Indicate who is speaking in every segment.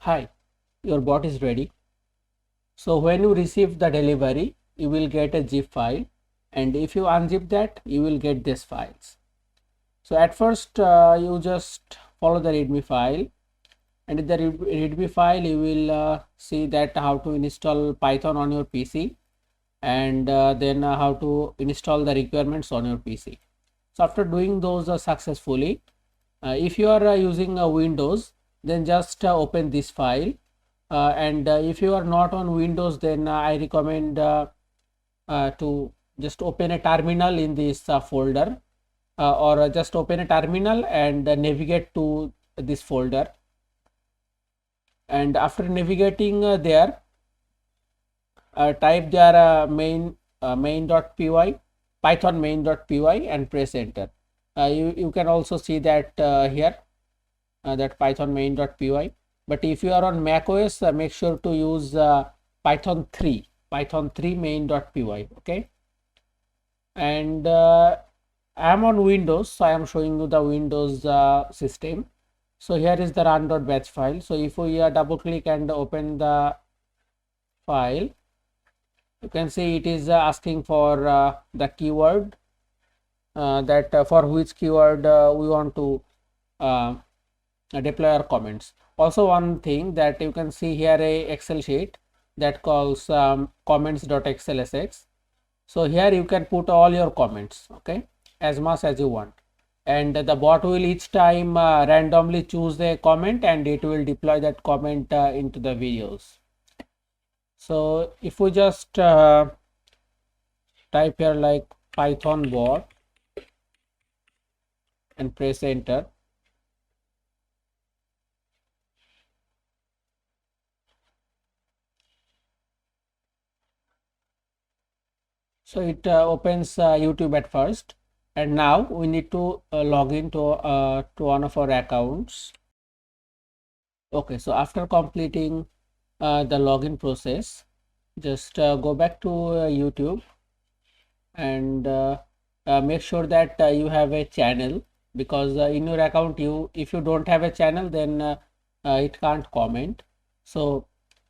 Speaker 1: Hi, your bot is ready. So when you receive the delivery, you will get a zip file, and if you unzip that, you will get these files. So at first you just follow the readme file, and in the readme file you will see that how to install Python on your PC, and then how to install the requirements on your PC. So after doing those successfully, if you are using Windows, then just open this file, and if you are not on Windows, then I recommend to just open a terminal in this folder, or just open a terminal and navigate to this folder, and after navigating there, type there main.py, python main.py, and press enter. You can also see that here, that python main.py. But if you are on Mac OS, make sure to use python 3 main.py. Okay, and I am on Windows, so I am showing you the Windows system. So here is the run.batch file. So if we double click and open the file, you can see it is asking for the keyword, that for which keyword we want to deploy our comments. Also, one thing that you can see here, a Excel sheet that calls comments.xlsx. So here you can put all your comments, okay, as much as you want, and the bot will each time randomly choose a comment, and it will deploy that comment into the videos. So if we just type here like Python bot and press enter, so it opens YouTube at first, and now we need to log in to one of our accounts. Okay, so after completing the login process, just go back to YouTube, and make sure that you have a channel, because in your account, if you don't have a channel, then it can't comment. So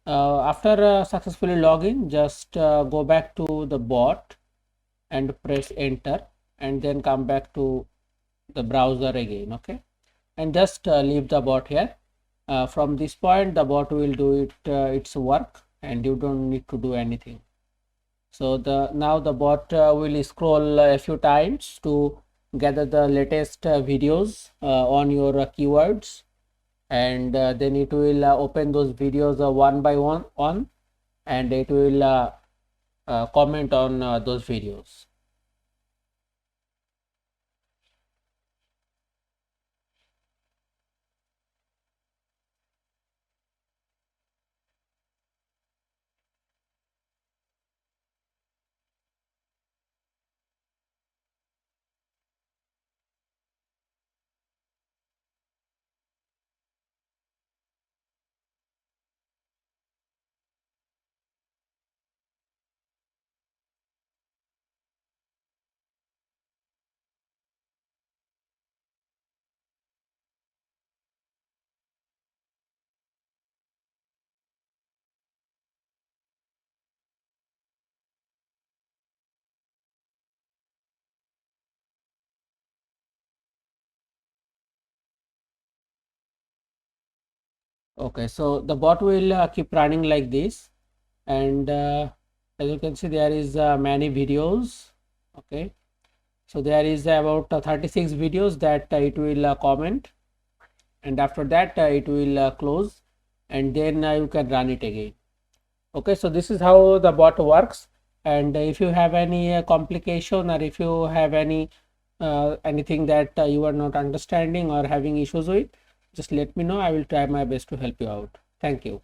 Speaker 1: after successfully login, just go back to the bot and press enter, and then come back to the browser again. Okay, and just leave the bot here. From this point, the bot will do its work, and you don't need to do anything. So now the bot will scroll a few times to gather the latest videos on your keywords, and then it will open those videos one by one, and it will comment on those videos. Okay, so the bot will keep running like this, and as you can see, there is many videos. Okay, so there is about 36 videos that it will comment, and after that it will close, and then you can run it again. Okay, so this is how the bot works, and if you have any complication, or if you have anything that you are not understanding or having issues with, just let me know. I will try my best to help you out. Thank you.